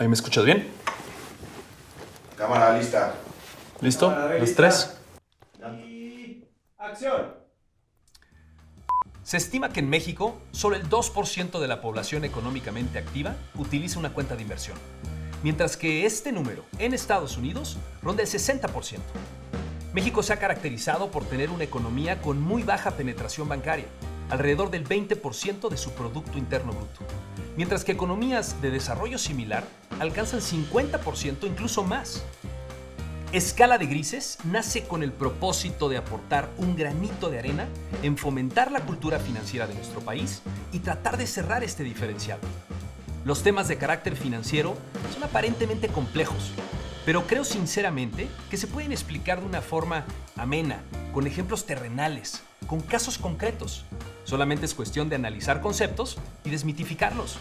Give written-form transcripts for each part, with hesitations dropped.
¿Ahí me escuchas bien? Cámara lista. ¿Listo? Cámara ¿Los lista. tres? Y acción. Se estima que en México solo el 2% de la población económicamente activa utiliza una cuenta de inversión, mientras que este número en Estados Unidos ronda el 60%. México se ha caracterizado por tener una economía con muy baja penetración bancaria, alrededor del 20% de su Producto Interno Bruto, mientras que economías de desarrollo similar alcanzan 50%, incluso más. Escala de Grises nace con el propósito de aportar un granito de arena en fomentar la cultura financiera de nuestro país y tratar de cerrar este diferencial. Los temas de carácter financiero son aparentemente complejos, pero creo sinceramente que se pueden explicar de una forma amena, con ejemplos terrenales, con casos concretos. Solamente es cuestión de analizar conceptos y desmitificarlos.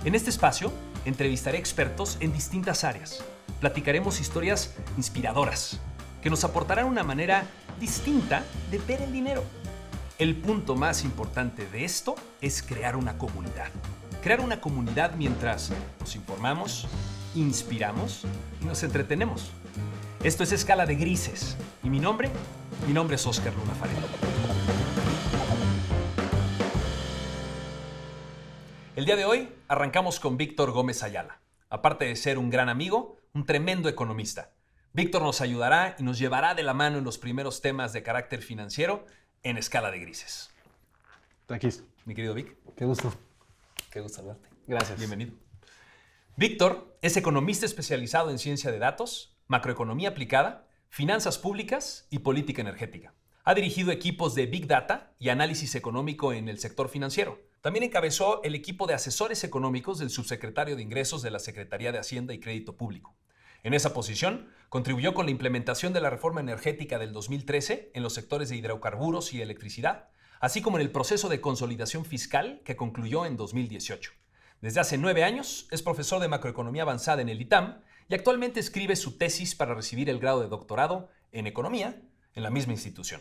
En este espacio, entrevistaré expertos en distintas áreas. Platicaremos historias inspiradoras que nos aportarán una manera distinta de ver el dinero. El punto más importante de esto es crear una comunidad. Crear una comunidad mientras nos informamos, inspiramos y nos entretenemos. Esto es Escala de Grises y mi nombre es Óscar Luna Farero. El día de hoy arrancamos con Víctor Gómez Ayala. Aparte de ser un gran amigo, un tremendo economista. Víctor nos ayudará y nos llevará de la mano en los primeros temas de carácter financiero en Escala de Grises. Taquis. Mi querido Vic, Qué gusto. qué gusto saludarte. Gracias. Bienvenido. Víctor es economista especializado en ciencia de datos, macroeconomía aplicada, finanzas públicas y política energética. Ha dirigido equipos de Big Data y análisis económico en el sector financiero. También encabezó el equipo de asesores económicos del subsecretario de Ingresos de la Secretaría de Hacienda y Crédito Público. En esa posición, contribuyó con la implementación de la reforma energética del 2013 en los sectores de hidrocarburos y electricidad, así como en el proceso de consolidación fiscal que concluyó en 2018. Desde hace 9 años es profesor de macroeconomía avanzada en el ITAM y actualmente escribe su tesis para recibir el grado de doctorado en economía en la misma institución.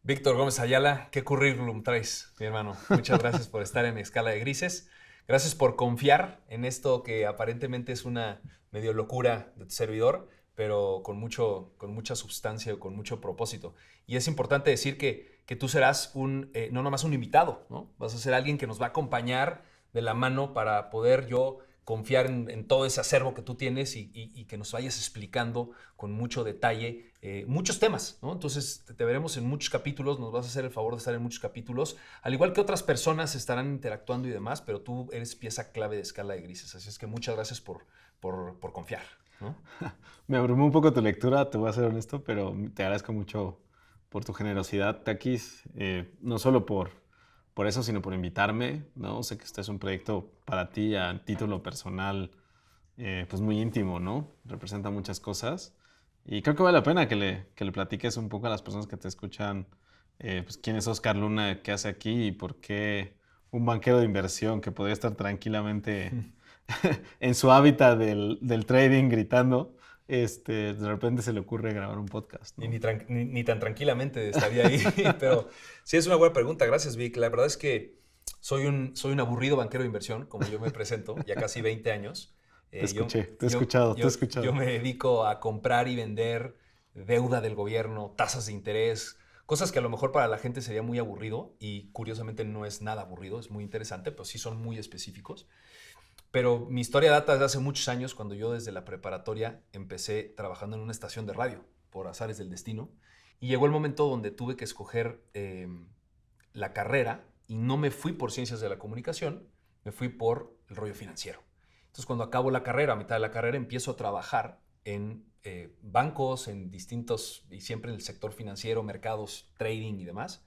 Víctor Gómez Ayala, ¿qué currículum traes, mi hermano? Muchas gracias por estar en Escala de Grises. Gracias por confiar en esto que aparentemente es una medio locura de tu servidor, pero con mucha sustancia y con mucho propósito. Y es importante decir que tú serás no nomás un invitado, ¿no? Vas a ser alguien que nos va a acompañar de la mano para poder yo confiar en todo ese acervo que tú tienes y que nos vayas explicando con mucho detalle muchos temas, ¿no? Entonces te veremos en muchos capítulos, nos vas a hacer el favor de estar en muchos capítulos, al igual que otras personas estarán interactuando y demás, pero tú eres pieza clave de Escala de Grises, así es que muchas gracias por confiar, ¿no? Me abrumó un poco tu lectura, te voy a ser honesto, pero te agradezco mucho por tu generosidad, Taquis, no solo por eso, sino por invitarme, ¿no? Sé que este es un proyecto para ti a título personal, pues muy íntimo, ¿no? Representa muchas cosas y creo que vale la pena que le platiques un poco a las personas que te escuchan, pues quién es Óscar Luna, qué hace aquí y por qué un banquero de inversión que podría estar tranquilamente en su hábitat del trading gritando, de repente se le ocurre grabar un podcast, ¿no? Ni tan tranquilamente estaría ahí, pero sí es una buena pregunta. Gracias, Vic. La verdad es que soy un aburrido banquero de inversión, como yo me presento, ya casi 20 años. Te he escuchado. Yo me dedico a comprar y vender deuda del gobierno, tasas de interés, cosas que a lo mejor para la gente sería muy aburrido y curiosamente no es nada aburrido, es muy interesante, pero sí son muy específicos. Pero mi historia data desde hace muchos años, cuando yo desde la preparatoria empecé trabajando en una estación de radio, por azares del destino, y llegó el momento donde tuve que escoger la carrera y no me fui por ciencias de la comunicación, me fui por el rollo financiero. Entonces cuando acabo la carrera, a mitad de la carrera, empiezo a trabajar en bancos, en distintos, y siempre en el sector financiero, mercados, trading y demás.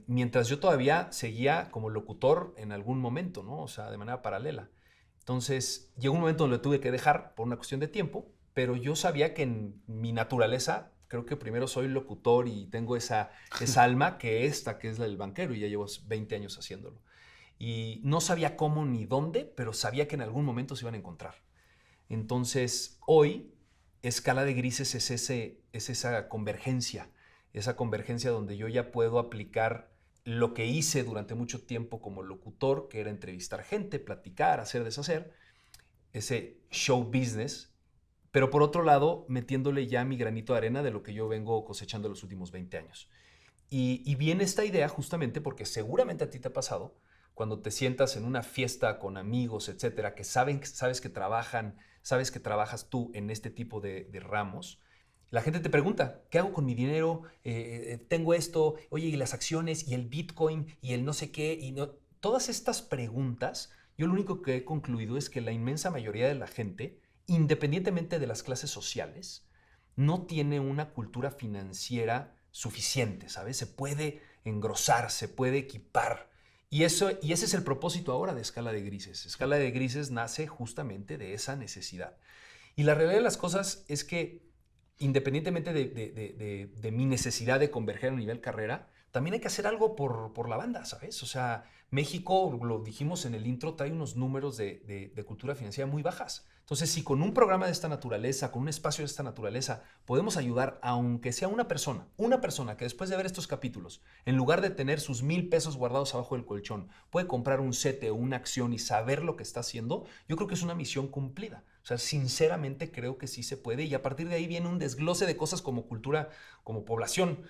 Mientras yo todavía seguía como locutor en algún momento, ¿no? O sea, de manera paralela. Entonces, llegó un momento donde lo tuve que dejar por una cuestión de tiempo, pero yo sabía que en mi naturaleza, creo que primero soy locutor y tengo esa alma que es la del banquero y ya llevo 20 años haciéndolo. Y no sabía cómo ni dónde, pero sabía que en algún momento se iban a encontrar. Entonces, hoy, Escala de Grises es esa convergencia donde yo ya puedo aplicar lo que hice durante mucho tiempo como locutor, que era entrevistar gente, platicar, hacer, deshacer, ese show business, pero por otro lado, metiéndole ya mi granito de arena de lo que yo vengo cosechando los últimos 20 años. Y viene esta idea justamente porque seguramente a ti te ha pasado cuando te sientas en una fiesta con amigos, etcétera, que sabes que trabajas tú en este tipo de ramos. La gente te pregunta, ¿qué hago con mi dinero? Tengo esto, oye, y las acciones, y el Bitcoin, y el no sé qué, y no. Todas estas preguntas, yo lo único que he concluido es que la inmensa mayoría de la gente, independientemente de las clases sociales, no tiene una cultura financiera suficiente, ¿sabes? Se puede engrosar, se puede equipar. Y ese es el propósito ahora de Escala de Grises. Escala de Grises nace justamente de esa necesidad. Y la realidad de las cosas es que, independientemente de mi necesidad de converger a nivel carrera, también hay que hacer algo por la banda, ¿sabes? O sea, México, lo dijimos en el intro, trae unos números de cultura financiera muy bajas. Entonces, si con un programa de esta naturaleza, con un espacio de esta naturaleza, podemos ayudar, aunque sea una persona que después de ver estos capítulos, en lugar de tener sus 1,000 pesos guardados abajo del colchón, puede comprar un CETE o una acción y saber lo que está haciendo, yo creo que es una misión cumplida. O sea, sinceramente creo que sí se puede, y a partir de ahí viene un desglose de cosas como cultura, como población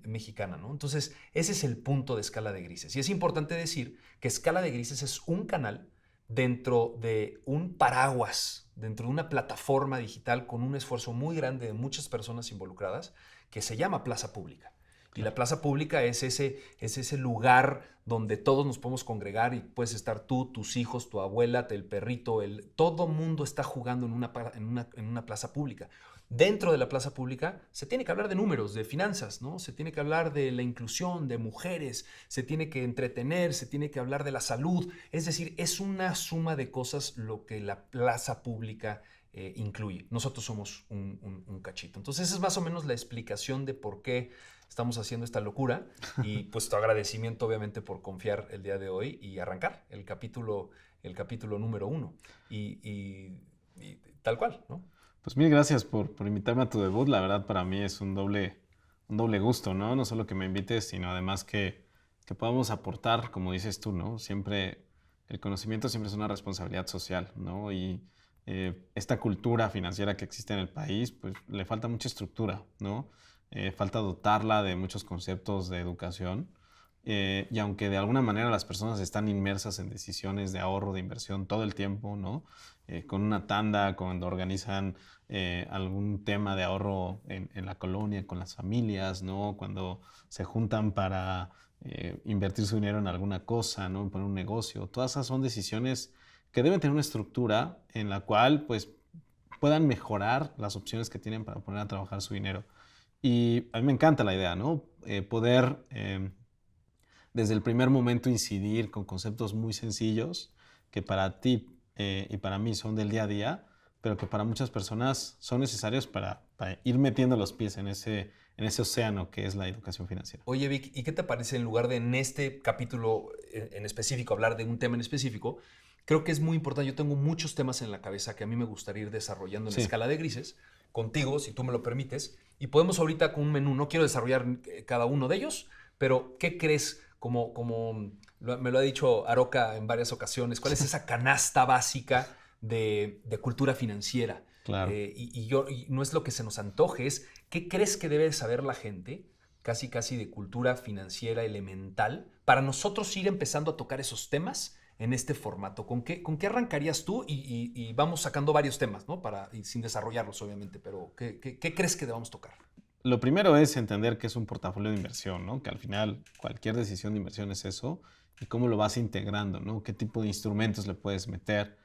mexicana, ¿no? Entonces, ese es el punto de Escala de Grises. Y es importante decir que Escala de Grises es un canal dentro de un paraguas, dentro de una plataforma digital con un esfuerzo muy grande de muchas personas involucradas que se llama Plaza Pública. Y la plaza pública es ese lugar donde todos nos podemos congregar y puedes estar tú, tus hijos, tu abuela, el perrito, todo mundo está jugando en una plaza pública. Dentro de la plaza pública se tiene que hablar de números, de finanzas, ¿no? Se tiene que hablar de la inclusión, de mujeres, se tiene que entretener, se tiene que hablar de la salud. Es decir, es una suma de cosas lo que la plaza pública incluye. Nosotros somos un cachito. Entonces, esa es más o menos la explicación de por qué estamos haciendo esta locura, y pues tu agradecimiento obviamente por confiar el día de hoy y arrancar el capítulo número 1 y tal cual, ¿no? Pues mil gracias por invitarme a tu debut. La verdad, para mí es un doble gusto, ¿no? No solo que me invites, sino además que podamos aportar, como dices tú, ¿no? Siempre, el conocimiento siempre es una responsabilidad social, ¿no? Y esta cultura financiera que existe en el país, pues le falta mucha estructura, ¿no? Falta dotarla de muchos conceptos de educación. Y aunque de alguna manera las personas están inmersas en decisiones de ahorro, de inversión todo el tiempo, ¿no? Con una tanda, cuando organizan algún tema de ahorro en la colonia, con las familias, ¿no? Cuando se juntan para invertir su dinero en alguna cosa, ¿no? Poner un negocio. Todas esas son decisiones que deben tener una estructura en la cual pues, puedan mejorar las opciones que tienen para poner a trabajar su dinero. Y a mí me encanta la idea, ¿no? Poder desde el primer momento incidir con conceptos muy sencillos que para ti y para mí son del día a día, pero que para muchas personas son necesarios para ir metiendo los pies en ese océano que es la educación financiera. Oye, Vic, ¿y qué te parece en lugar de en este capítulo en específico hablar de un tema en específico? Creo que es muy importante. Yo tengo muchos temas en la cabeza que a mí me gustaría ir desarrollando en Escala de Grises contigo, si tú me lo permites. Y podemos ahorita con un menú, no quiero desarrollar cada uno de ellos, pero ¿qué crees? Como me lo ha dicho Aroka en varias ocasiones, ¿cuál es esa canasta básica de cultura financiera? Claro. Y no es lo que se nos antoje, es ¿qué crees que debe saber la gente, casi de cultura financiera elemental, para nosotros ir empezando a tocar esos temas en este formato? ¿Con qué arrancarías tú? Y vamos sacando varios temas, ¿no? Y sin desarrollarlos, obviamente, pero ¿qué crees que debamos tocar? Lo primero es entender que es un portafolio de inversión, ¿no? Que al final cualquier decisión de inversión es eso, y cómo lo vas integrando, ¿no? ¿Qué tipo de instrumentos le puedes meter?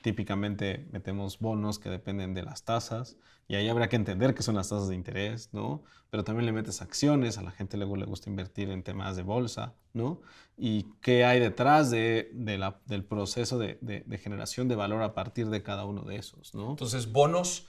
Típicamente metemos bonos que dependen de las tasas, y ahí habrá que entender qué son las tasas de interés, ¿no? Pero también le metes acciones, a la gente luego le gusta invertir en temas de bolsa, ¿no? Y qué hay detrás del proceso de generación de valor a partir de cada uno de esos, ¿no? Entonces, bonos.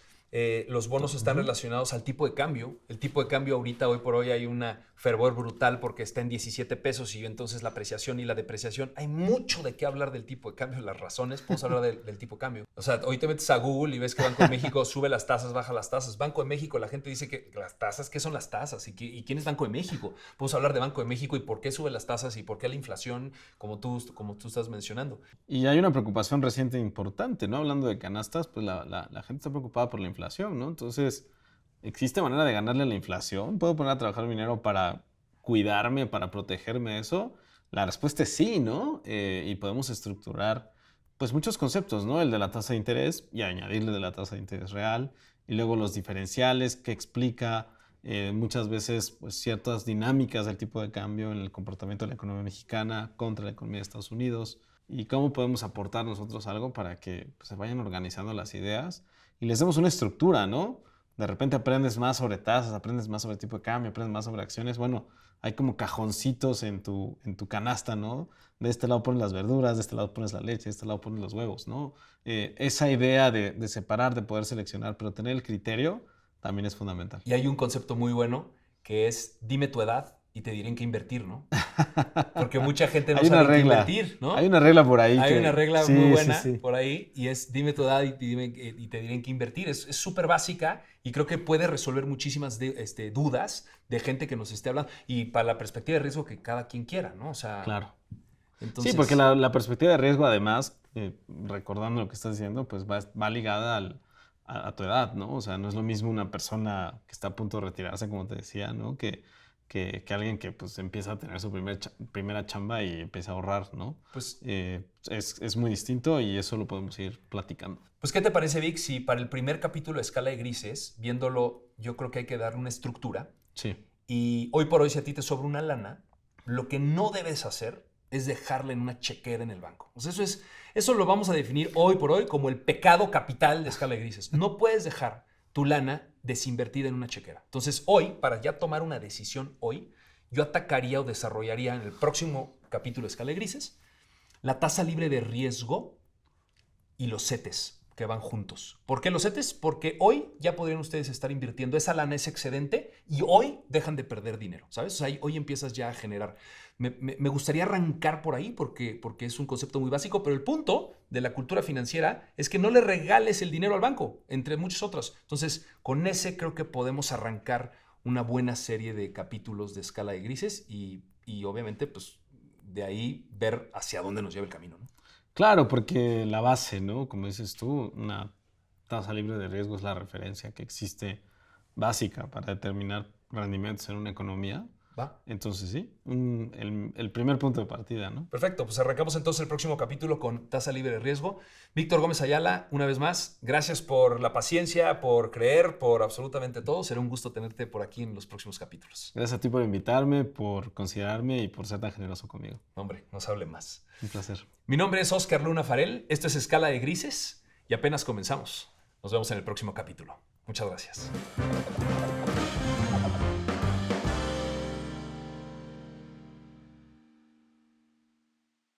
Los bonos están relacionados al tipo de cambio. El tipo de cambio ahorita, hoy por hoy, hay una fervor brutal porque está en 17 pesos y entonces la apreciación y la depreciación. Hay mucho de qué hablar del tipo de cambio, las razones. Podemos hablar del tipo de cambio. O sea, hoy te metes a Google y ves que Banco de México sube las tasas, baja las tasas. Banco de México, la gente dice que las tasas, ¿qué son las tasas? ¿Y quién es Banco de México? Podemos hablar de Banco de México y por qué sube las tasas y por qué la inflación, como tú estás mencionando. Y hay una preocupación reciente importante, ¿no? Hablando de canastas, pues la gente está preocupada por la inflación, ¿no? Entonces, ¿existe manera de ganarle a la inflación? ¿Puedo poner a trabajar mi dinero para cuidarme, para protegerme de eso? La respuesta es sí, ¿no? Y podemos estructurar, pues, muchos conceptos, ¿no? El de la tasa de interés y añadirle de la tasa de interés real. Y luego los diferenciales que explica muchas veces, pues, ciertas dinámicas del tipo de cambio en el comportamiento de la economía mexicana contra la economía de Estados Unidos. Y cómo podemos aportar nosotros algo para que, pues, se vayan organizando las ideas y les demos una estructura, ¿no? De repente aprendes más sobre tasas, aprendes más sobre tipo de cambio, aprendes más sobre acciones. Bueno, hay como cajoncitos en tu canasta, ¿no? De este lado pones las verduras, de este lado pones la leche, de este lado pones los huevos, ¿no? Esa idea de separar, de poder seleccionar, pero tener el criterio también es fundamental. Y hay un concepto muy bueno que es dime tu edad y te diré en qué invertir, ¿no? Porque mucha gente no sabe en qué invertir, ¿no? Hay una regla por ahí. Hay una regla muy buena sí. por ahí y es dime tu edad y te diré en qué invertir. Es súper básica y creo que puede resolver muchísimas dudas de gente que nos esté hablando y para la perspectiva de riesgo que cada quien quiera, ¿no? O sea, claro. Entonces, sí, porque la perspectiva de riesgo, además, recordando lo que estás diciendo, pues va ligada a tu edad, ¿no? O sea, no es lo mismo una persona que está a punto de retirarse, como te decía, ¿no? Que alguien que pues empieza a tener su primera chamba y empieza a ahorrar, ¿no? Pues, es muy distinto y eso lo podemos ir platicando. Pues, ¿qué te parece, Vic? Si para el primer capítulo de Escala de Grises, viéndolo, yo creo que hay que darle una estructura. Sí. Y hoy por hoy, si a ti te sobra una lana, lo que no debes hacer es dejarla en una chequera en el banco. O sea, eso lo vamos a definir hoy por hoy como el pecado capital de Escala de Grises. No puedes dejar tu lana desinvertida en una chequera. Entonces, hoy, para ya tomar una decisión hoy, yo atacaría o desarrollaría en el próximo capítulo de Escala de Grises la tasa libre de riesgo y los CETES que van juntos. ¿Por qué los CETES? Porque hoy ya podrían ustedes estar invirtiendo esa lana, ese excedente, y hoy dejan de perder dinero, ¿sabes? O sea, hoy empiezas ya a generar. Me gustaría arrancar por ahí porque es un concepto muy básico, pero el punto de la cultura financiera es que no le regales el dinero al banco, entre muchos otros. Entonces, con ese creo que podemos arrancar una buena serie de capítulos de Escala de Grises y obviamente, pues, de ahí ver hacia dónde nos lleva el camino, ¿no? Claro, porque la base, ¿no? Como dices tú, una tasa libre de riesgo es la referencia que existe básica para determinar rendimientos en una economía. ¿Va? Entonces sí, el primer punto de partida, ¿no? Perfecto, pues arrancamos entonces el próximo capítulo con tasa libre de riesgo. Víctor Gómez Ayala, una vez más, gracias por la paciencia, por creer, por absolutamente todo. Será un gusto tenerte por aquí en los próximos capítulos. Gracias a ti por invitarme, por considerarme y por ser tan generoso conmigo. Hombre, no se hable más. Un placer. Mi nombre es Oscar Luna Farel, esto es Escala de Grises y apenas comenzamos. Nos vemos en el próximo capítulo. Muchas gracias.